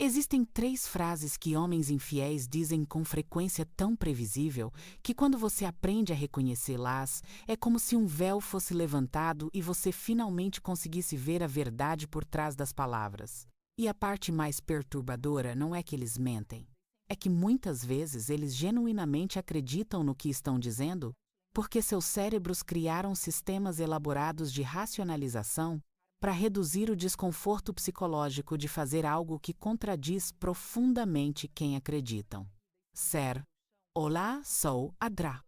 Existem 3 frases que homens infiéis dizem com frequência tão previsível que quando você aprende a reconhecê-las, é como se um véu fosse levantado e você finalmente conseguisse ver a verdade por trás das palavras. E a parte mais perturbadora não é que eles mentem. É que muitas vezes eles genuinamente acreditam no que estão dizendo, porque seus cérebros criaram sistemas elaborados de racionalização para reduzir o desconforto psicológico de fazer algo que contradiz profundamente quem acreditam. Ser. Olá, sou Adra.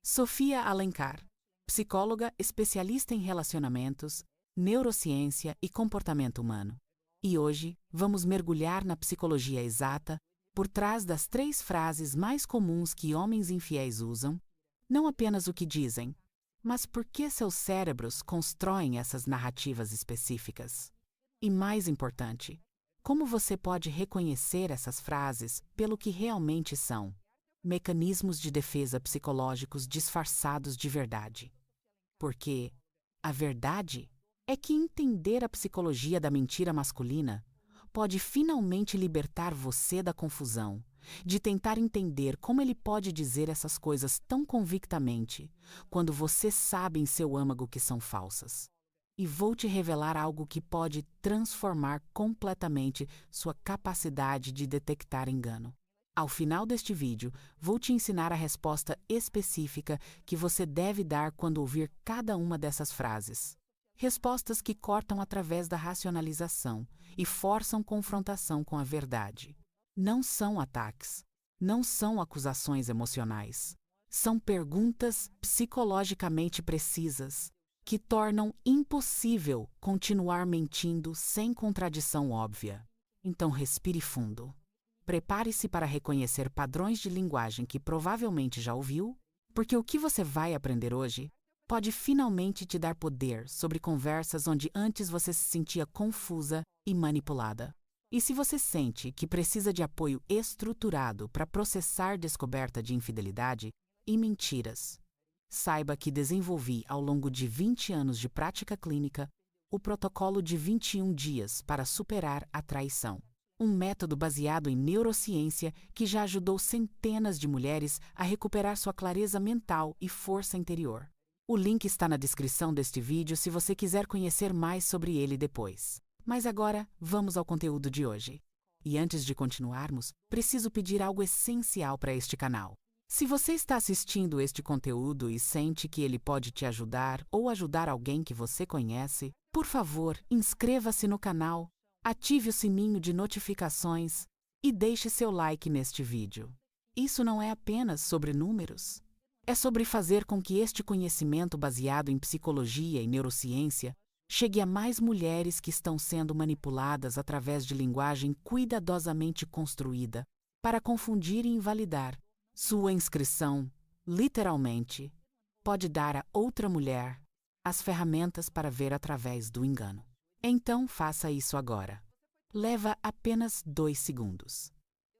Sofia Alencar, psicóloga especialista em relacionamentos, neurociência e comportamento humano. E hoje vamos mergulhar na psicologia exata por trás das 3 frases mais comuns que homens infiéis usam, não apenas o que dizem, mas por que seus cérebros constroem essas narrativas específicas? E mais importante, como você pode reconhecer essas frases pelo que realmente são? Mecanismos de defesa psicológicos disfarçados de verdade. Porque a verdade é que entender a psicologia da mentira masculina pode finalmente libertar você da confusão, de tentar entender como ele pode dizer essas coisas tão convictamente, quando você sabe em seu âmago que são falsas. E vou te revelar algo que pode transformar completamente sua capacidade de detectar engano. Ao final deste vídeo, vou te ensinar a resposta específica que você deve dar quando ouvir cada uma dessas frases. Respostas que cortam através da racionalização e forçam confrontação com a verdade. Não são ataques, não são acusações emocionais. São perguntas psicologicamente precisas que tornam impossível continuar mentindo sem contradição óbvia. Então respire fundo. Prepare-se para reconhecer padrões de linguagem que provavelmente já ouviu, porque o que você vai aprender hoje pode finalmente te dar poder sobre conversas onde antes você se sentia confusa e manipulada. E se você sente que precisa de apoio estruturado para processar descoberta de infidelidade e mentiras, saiba que desenvolvi ao longo de 20 anos de prática clínica o protocolo de 21 dias para superar a traição. Um método baseado em neurociência que já ajudou centenas de mulheres a recuperar sua clareza mental e força interior. O link está na descrição deste vídeo se você quiser conhecer mais sobre ele depois. Mas agora, vamos ao conteúdo de hoje. E antes de continuarmos, preciso pedir algo essencial para este canal. Se você está assistindo este conteúdo e sente que ele pode te ajudar ou ajudar alguém que você conhece, por favor, inscreva-se no canal, ative o sininho de notificações e deixe seu like neste vídeo. Isso não é apenas sobre números. É sobre fazer com que este conhecimento baseado em psicologia e neurociência chegue a mais mulheres que estão sendo manipuladas através de linguagem cuidadosamente construída para confundir e invalidar. Sua inscrição, literalmente, pode dar a outra mulher as ferramentas para ver através do engano. Então faça isso agora. Leva apenas 2 segundos.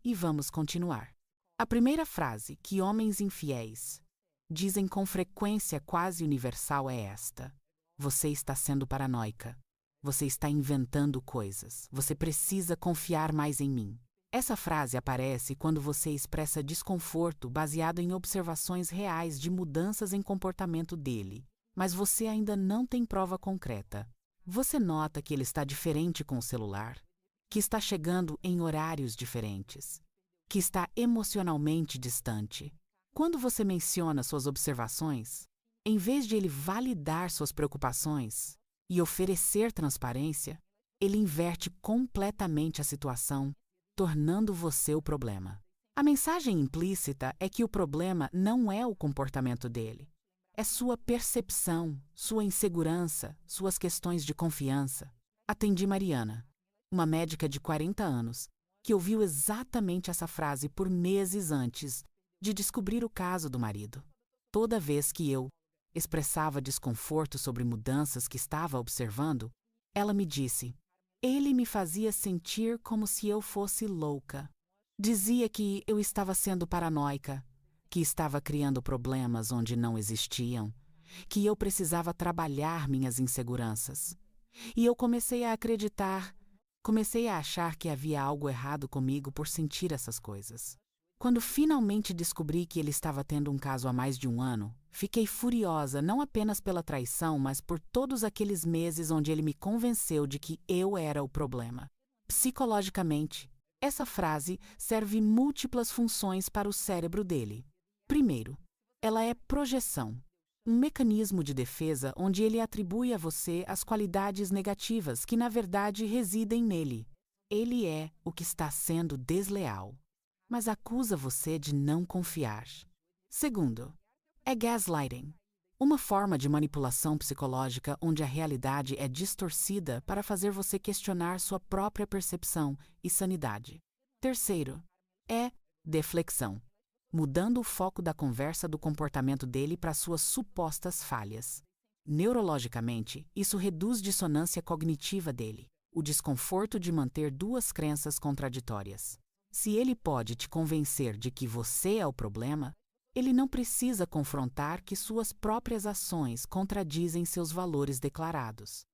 E vamos continuar. A primeira frase que homens infiéis dizem com frequência quase universal é esta: você está sendo paranoica. Você está inventando coisas. Você precisa confiar mais em mim. Essa frase aparece quando você expressa desconforto baseado em observações reais de mudanças em comportamento dele, mas você ainda não tem prova concreta. Você nota que ele está diferente com o celular, que está chegando em horários diferentes, que está emocionalmente distante. Quando você menciona suas observações, em vez de ele validar suas preocupações e oferecer transparência, ele inverte completamente a situação, tornando você o problema. A mensagem implícita é que o problema não é o comportamento dele. É sua percepção, sua insegurança, suas questões de confiança. Atendi Mariana, uma médica de 40 anos, que ouviu exatamente essa frase por meses antes de descobrir o caso do marido. Toda vez que eu expressava desconforto sobre mudanças que estava observando, ela me disse: ele me fazia sentir como se eu fosse louca. Dizia que eu estava sendo paranoica, que estava criando problemas onde não existiam, que eu precisava trabalhar minhas inseguranças. E eu comecei a acreditar Comecei a achar que havia algo errado comigo por sentir essas coisas. Quando finalmente descobri que ele estava tendo um caso há mais de um ano, fiquei furiosa não apenas pela traição, mas por todos aqueles meses onde ele me convenceu de que eu era o problema. Psicologicamente, essa frase serve múltiplas funções para o cérebro dele. Primeiro, ela é projeção, um mecanismo de defesa onde ele atribui a você as qualidades negativas que, na verdade, residem nele. Ele é o que está sendo desleal, mas acusa você de não confiar. Segundo, é gaslighting, uma forma de manipulação psicológica onde a realidade é distorcida para fazer você questionar sua própria percepção e sanidade. Terceiro, é deflexão, mudando o foco da conversa do comportamento dele para suas supostas falhas. Neurologicamente, isso reduz dissonância cognitiva dele, o desconforto de manter duas crenças contraditórias. Se ele pode te convencer de que você é o problema, ele não precisa confrontar que suas próprias ações contradizem seus valores declarados.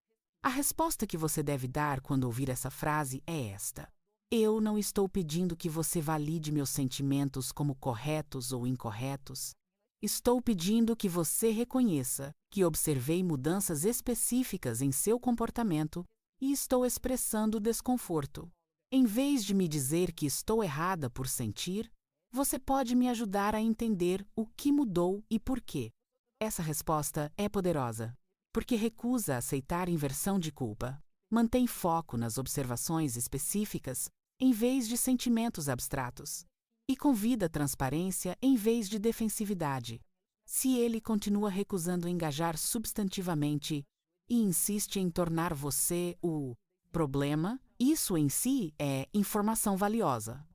A resposta que você deve dar quando ouvir essa frase é esta: eu não estou pedindo que você valide meus sentimentos como corretos ou incorretos. Estou pedindo que você reconheça que observei mudanças específicas em seu comportamento e estou expressando desconforto. Em vez de me dizer que estou errada por sentir, você pode me ajudar a entender o que mudou e por quê. Essa resposta é poderosa, porque recusa aceitar inversão de culpa, mantém foco nas observações específicas em vez de sentimentos abstratos, e convida transparência em vez de defensividade. Se ele continua recusando engajar substantivamente e insiste em tornar você o problema, isso em si é informação valiosa.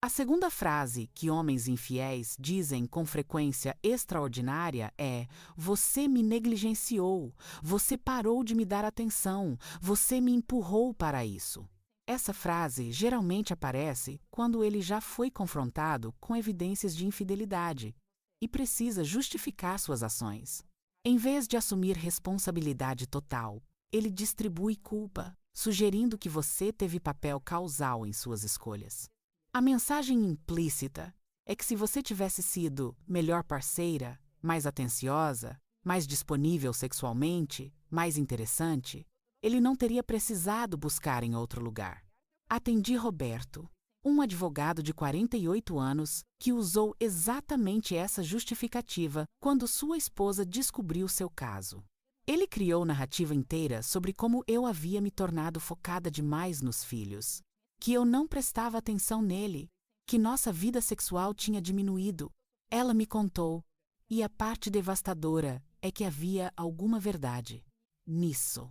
A segunda frase que homens infiéis dizem com frequência extraordinária é: você me negligenciou, você parou de me dar atenção, você me empurrou para isso. Essa frase geralmente aparece quando ele já foi confrontado com evidências de infidelidade e precisa justificar suas ações. Em vez de assumir responsabilidade total, ele distribui culpa, sugerindo que você teve papel causal em suas escolhas. A mensagem implícita é que se você tivesse sido melhor parceira, mais atenciosa, mais disponível sexualmente, mais interessante, ele não teria precisado buscar em outro lugar. Atendi Roberto, um advogado de 48 anos que usou exatamente essa justificativa quando sua esposa descobriu seu caso. Ele criou narrativa inteira sobre como eu havia me tornado focada demais nos filhos, que eu não prestava atenção nele, que nossa vida sexual tinha diminuído. Ela me contou, e a parte devastadora é que havia alguma verdade nisso.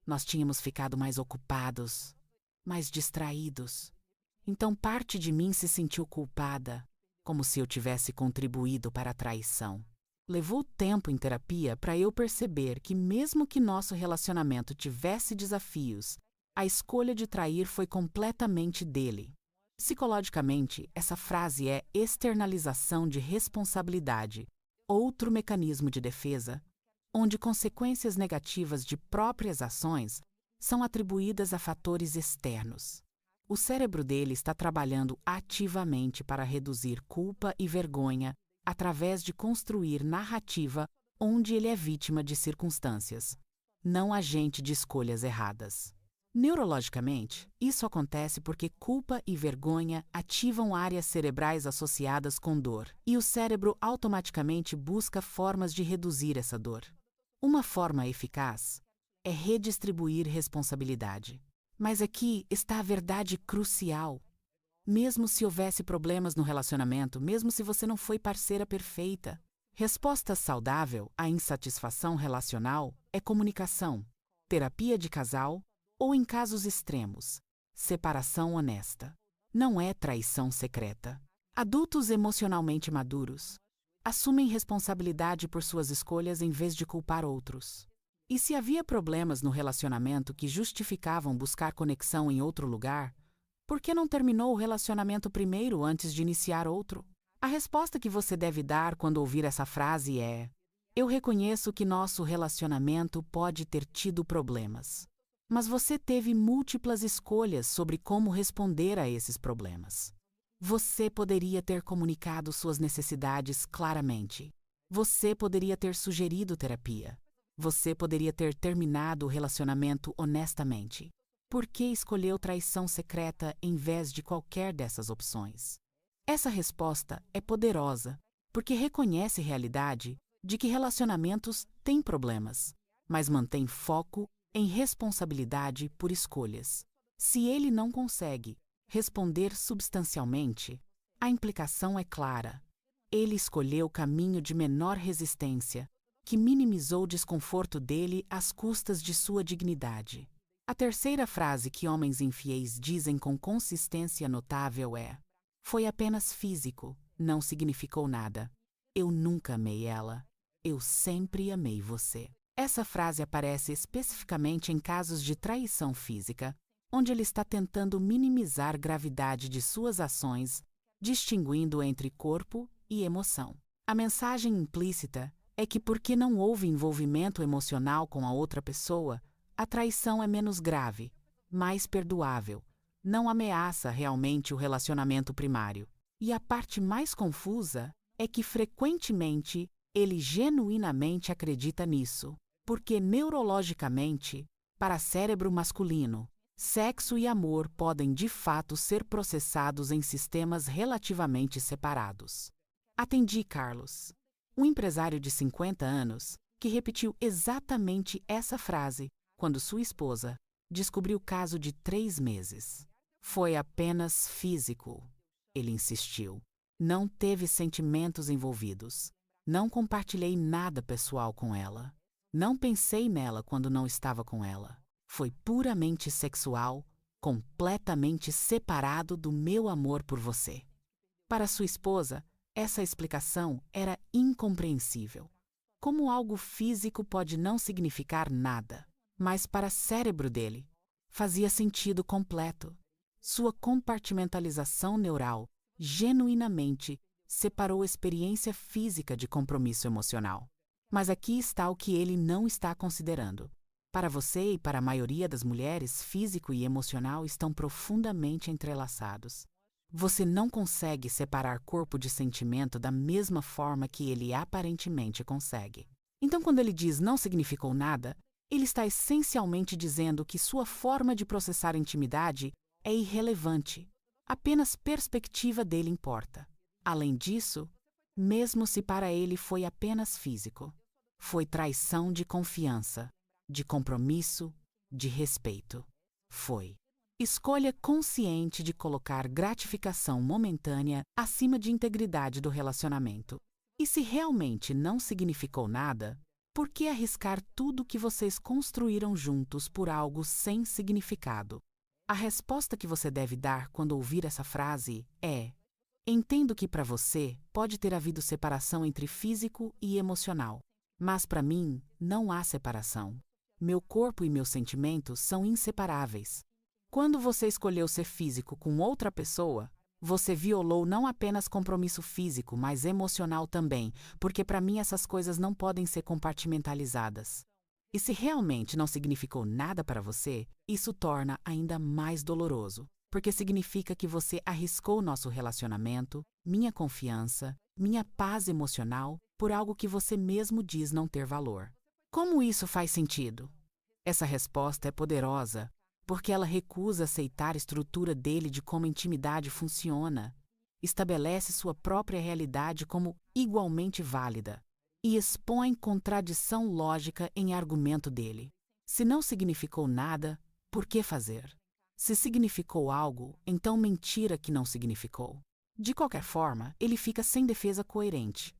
Nós tínhamos ficado mais ocupados, mais distraídos. Então parte de mim se sentiu culpada, como se eu tivesse contribuído para a traição. Levou tempo em terapia para eu perceber que mesmo que nosso relacionamento tivesse desafios, a escolha de trair foi completamente dele. Psicologicamente, essa frase é externalização de responsabilidade, outro mecanismo de defesa, onde consequências negativas de próprias ações são atribuídas a fatores externos. O cérebro dele está trabalhando ativamente para reduzir culpa e vergonha através de construir narrativa onde ele é vítima de circunstâncias, não agente de escolhas erradas. Neurologicamente, isso acontece porque culpa e vergonha ativam áreas cerebrais associadas com dor, e o cérebro automaticamente busca formas de reduzir essa dor. Uma forma eficaz é redistribuir responsabilidade. Mas aqui está a verdade crucial. Mesmo se houvesse problemas no relacionamento, mesmo se você não foi parceira perfeita, resposta saudável à insatisfação relacional é comunicação, terapia de casal ou, em casos extremos, separação honesta. Não é traição secreta. Adultos emocionalmente maduros assumem responsabilidade por suas escolhas em vez de culpar outros. E se havia problemas no relacionamento que justificavam buscar conexão em outro lugar, por que não terminou o relacionamento primeiro antes de iniciar outro? A resposta que você deve dar quando ouvir essa frase é: eu reconheço que nosso relacionamento pode ter tido problemas. Mas você teve múltiplas escolhas sobre como responder a esses problemas. Você poderia ter comunicado suas necessidades claramente. Você poderia ter sugerido terapia. Você poderia ter terminado o relacionamento honestamente. Por que escolheu traição secreta em vez de qualquer dessas opções? Essa resposta é poderosa, porque reconhece a realidade de que relacionamentos têm problemas, mas mantém foco em responsabilidade por escolhas. Se ele não consegue responder substancialmente, a implicação é clara. Ele escolheu o caminho de menor resistência, que minimizou o desconforto dele às custas de sua dignidade. A terceira frase que homens infiéis dizem com consistência notável é: foi apenas físico, não significou nada. Eu nunca amei ela. Eu sempre amei você. Essa frase aparece especificamente em casos de traição física, onde ele está tentando minimizar a gravidade de suas ações, distinguindo entre corpo e emoção. A mensagem implícita é que porque não houve envolvimento emocional com a outra pessoa, a traição é menos grave, mais perdoável, não ameaça realmente o relacionamento primário. E a parte mais confusa é que frequentemente ele genuinamente acredita nisso, porque neurologicamente, para cérebro masculino, sexo e amor podem de fato ser processados em sistemas relativamente separados. Atendi Carlos, um empresário de 50 anos, que repetiu exatamente essa frase quando sua esposa descobriu o caso de 3 meses. Foi apenas físico, ele insistiu. Não teve sentimentos envolvidos. Não compartilhei nada pessoal com ela. Não pensei nela quando não estava com ela. Foi puramente sexual, completamente separado do meu amor por você. Para sua esposa, essa explicação era incompreensível. Como algo físico pode não significar nada, mas para o cérebro dele, fazia sentido completo. Sua compartimentalização neural genuinamente separou a experiência física de compromisso emocional. Mas aqui está o que ele não está considerando. Para você e para a maioria das mulheres, físico e emocional estão profundamente entrelaçados. Você não consegue separar corpo de sentimento da mesma forma que ele aparentemente consegue. Então, quando ele diz não significou nada, ele está essencialmente dizendo que sua forma de processar intimidade é irrelevante. Apenas a perspectiva dele importa. Além disso, mesmo se para ele foi apenas físico, foi traição de confiança, de compromisso, de respeito. Foi escolha consciente de colocar gratificação momentânea acima de integridade do relacionamento. E se realmente não significou nada, por que arriscar tudo que vocês construíram juntos por algo sem significado? A resposta que você deve dar quando ouvir essa frase é: entendo que para você pode ter havido separação entre físico e emocional, mas para mim não há separação. Meu corpo e meus sentimentos são inseparáveis. Quando você escolheu ser físico com outra pessoa, você violou não apenas compromisso físico, mas emocional também, porque para mim essas coisas não podem ser compartimentalizadas. E se realmente não significou nada para você, isso torna ainda mais doloroso, porque significa que você arriscou nosso relacionamento, minha confiança, minha paz emocional, por algo que você mesmo diz não ter valor. Como isso faz sentido? Essa resposta é poderosa, porque ela recusa aceitar a estrutura dele de como a intimidade funciona, estabelece sua própria realidade como igualmente válida e expõe contradição lógica em argumento dele. Se não significou nada, por que fazer? Se significou algo, então mentira que não significou. De qualquer forma, ele fica sem defesa coerente.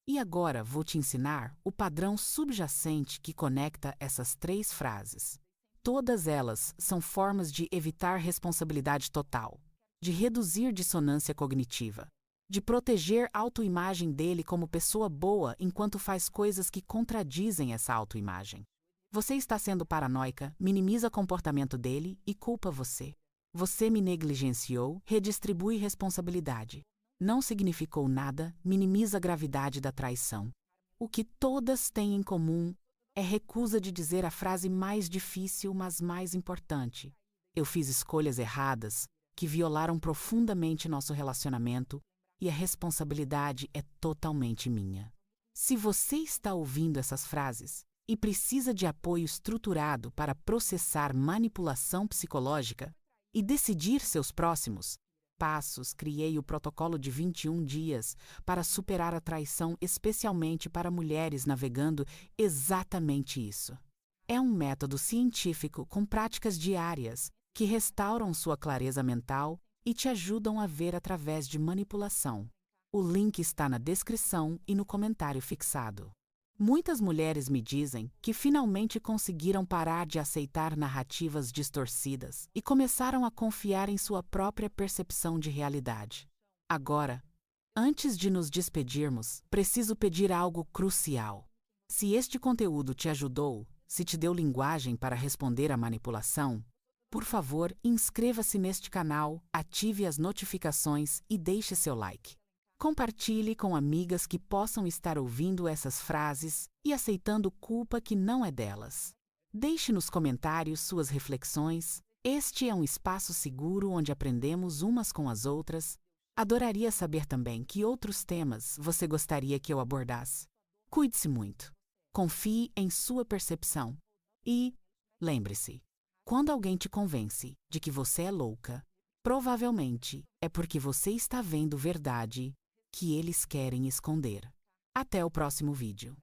E agora vou te ensinar o padrão subjacente que conecta essas 3 frases. Todas elas são formas de evitar responsabilidade total, de reduzir dissonância cognitiva, de proteger a autoimagem dele como pessoa boa enquanto faz coisas que contradizem essa autoimagem. Você está sendo paranoica, minimiza o comportamento dele e culpa você. Você me negligenciou, redistribui responsabilidade. Não significou nada, minimiza a gravidade da traição. O que todas têm em comum É recusa de dizer a frase mais difícil, mas mais importante. Eu fiz escolhas erradas que violaram profundamente nosso relacionamento e a responsabilidade é totalmente minha. Se você está ouvindo essas frases e precisa de apoio estruturado para processar manipulação psicológica e decidir seus próximos passos, criei o protocolo de 21 dias para superar a traição, especialmente para mulheres navegando exatamente isso. É um método científico com práticas diárias que restauram sua clareza mental e te ajudam a ver através de manipulação. O link está na descrição e no comentário fixado. Muitas mulheres me dizem que finalmente conseguiram parar de aceitar narrativas distorcidas e começaram a confiar em sua própria percepção de realidade. Agora, antes de nos despedirmos, preciso pedir algo crucial. Se este conteúdo te ajudou, se te deu linguagem para responder à manipulação, por favor, inscreva-se neste canal, ative as notificações e deixe seu like. Compartilhe com amigas que possam estar ouvindo essas frases e aceitando culpa que não é delas. Deixe nos comentários suas reflexões. Este é um espaço seguro onde aprendemos umas com as outras. Adoraria saber também que outros temas você gostaria que eu abordasse. Cuide-se muito. Confie em sua percepção. E, lembre-se, quando alguém te convence de que você é louca, provavelmente é porque você está vendo verdade que eles querem esconder. Até o próximo vídeo.